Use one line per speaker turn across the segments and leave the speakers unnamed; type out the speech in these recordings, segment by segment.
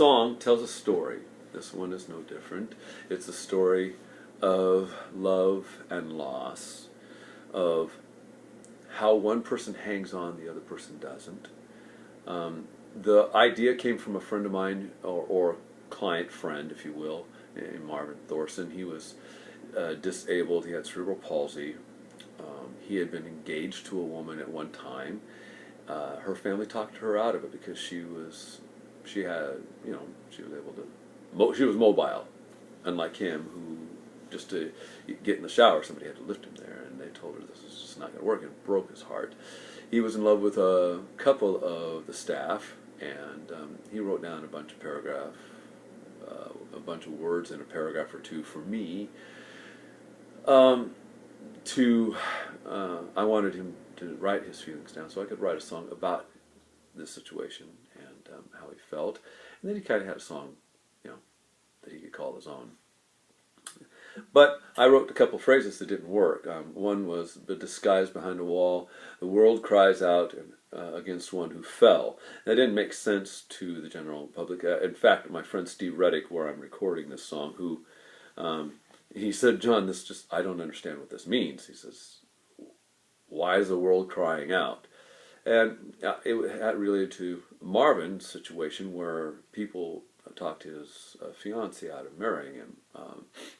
song tells a story. This one is no different. It's a story of love and loss, of how one person hangs on, the other person doesn't. The idea came from a friend of mine, or client friend, if you will, named Marvin Thorson. He was disabled. He had cerebral palsy. He had been engaged to a woman at one time. Her family talked her out of it because she was able to, she was mobile, unlike him, who just to get in the shower, somebody had to lift him there, and they told her this is just not going to work, and it broke his heart. He was in love with a couple of the staff, and he wrote down a bunch of words in a paragraph or two for me. I wanted him to write his feelings down so I could write a song about this situation and how he felt. And then he kind of had a song, that he could call his own. But I wrote a couple phrases that didn't work. One was, "The disguise behind a wall, the world cries out against one who fell." That didn't make sense to the general public. In fact, my friend Steve Reddick, where I'm recording this song, he said, "John, I don't understand what this means." He says, "Why is the world crying out?" And it had related to Marvin's situation, where people talked his fiancée out of marrying him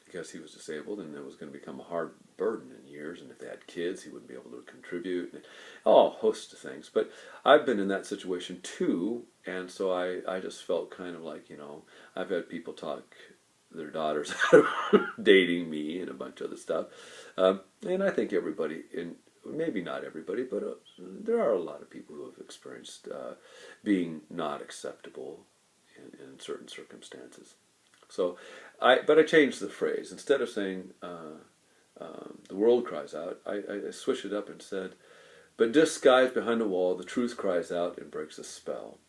because he was disabled, and it was going to become a hard burden in years, and if they had kids he wouldn't be able to contribute, and a host of things. But I've been in that situation too, and so I just felt kind of like, I've had people talk their daughters out of dating me and a bunch of other stuff, and I think everybody, maybe not everybody, but there are a lot of people who have experienced being not acceptable in certain circumstances. So, but I changed the phrase. Instead of saying the world cries out, I switched it up and said, "But disguised behind a wall, the truth cries out and breaks the spell."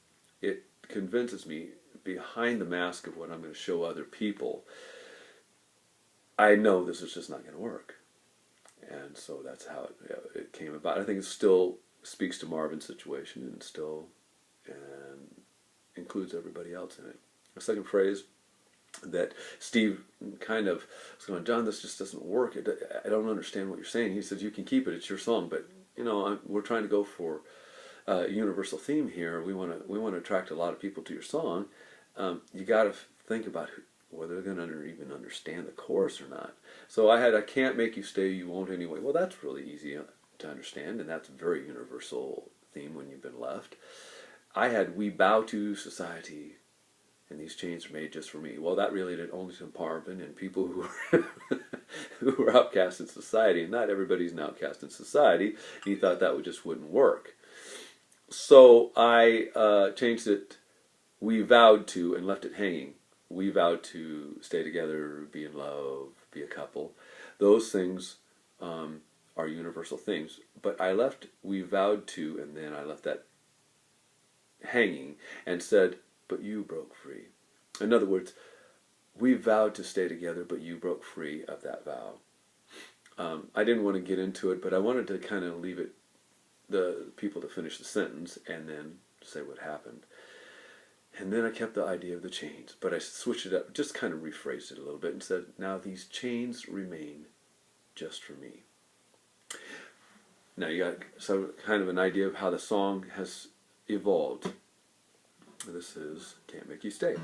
It convinces me, behind the mask of what I'm going to show other people, I know this is just not going to work. And so that's how it came about. I think it still speaks to Marvin's situation, and still includes everybody else in it. The second phrase that Steve kind of was going, "John, this just doesn't work. I don't understand what you're saying." He said, "You can keep it. It's your song, but we're trying to go for a universal theme here. We want to attract a lot of people to your song. You got to think about whether they're going to even understand the chorus or not." So I "can't make you stay, you won't anyway." Well, that's really easy to understand, and that's a very universal theme when you've been left. I had "we bow to society, and these chains are made just for me." Well, that related only to Marvin and people who were outcast in society, and not everybody's an outcast in society. He thought that just wouldn't work. So I changed it, "we vowed to," and left it hanging. We vowed to stay together, be in love, be a couple. Those things are universal things. But I left "we vowed to," and then I left that hanging and said, "but you broke free." In other words, we vowed to stay together, but you broke free of that vow. I didn't want to get into it, but I wanted to kind of leave the people to finish the sentence and then say what happened. And then I kept the idea of the chains, but I switched it up, just kind of rephrased it a little bit and said, "Now these chains remain just for me." Now you got some kind of an idea of how the song has evolved. This is "Can't Make You Stay."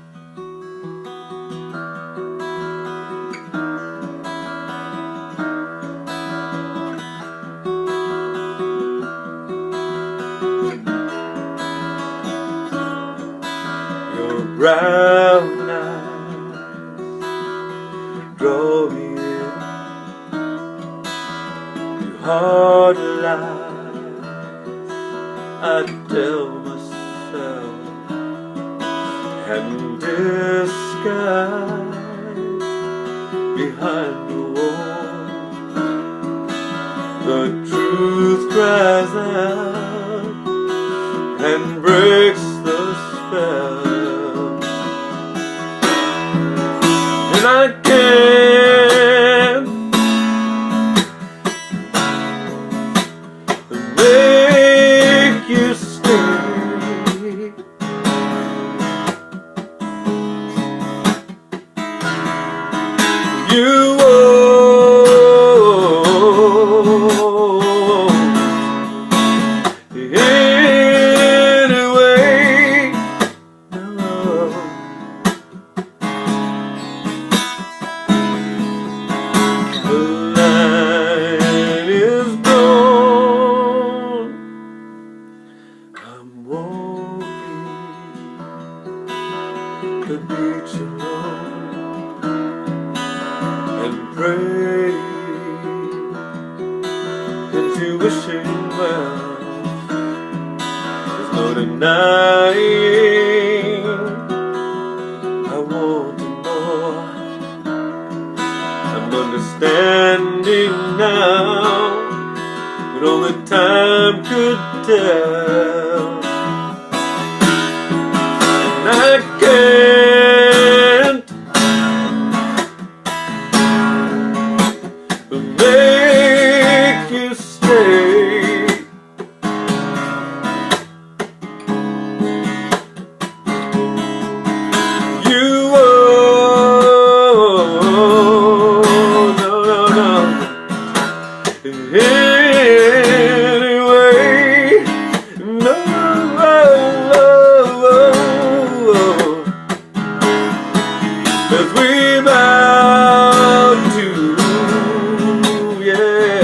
Your brown eyes draw me in, your hard lies I tell myself, and disguise behind the wall, the truth cries out and breaks the spell. And I can't make you stay. You won't anyway. No. The line is drawn. I'm walking the beach alone and praying into wishing wells. There's no denying I wanted more. I'm understanding now what only time could tell. And I can't make you stay. You won't, no, no, no. Anyway, no, as we bow to, yeah,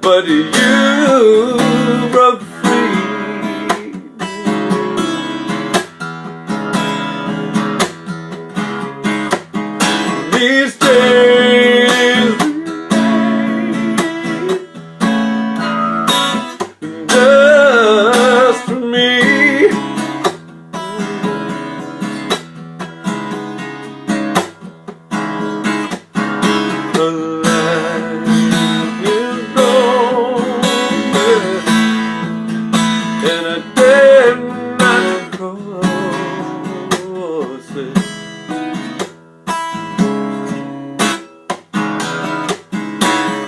but you broke free. These days just for me. The line is gone, and I dare not cross it.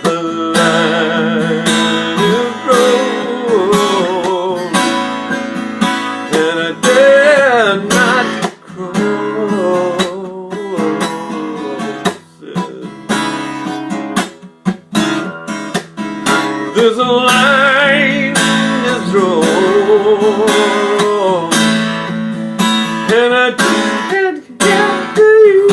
The line is gone, and I dare not cross it. There's a line is drawn, and I can't get to you.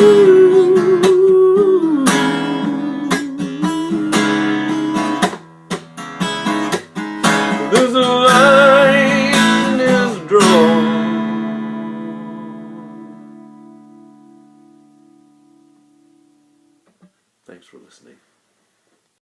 There's a line is drawn. Thanks for listening.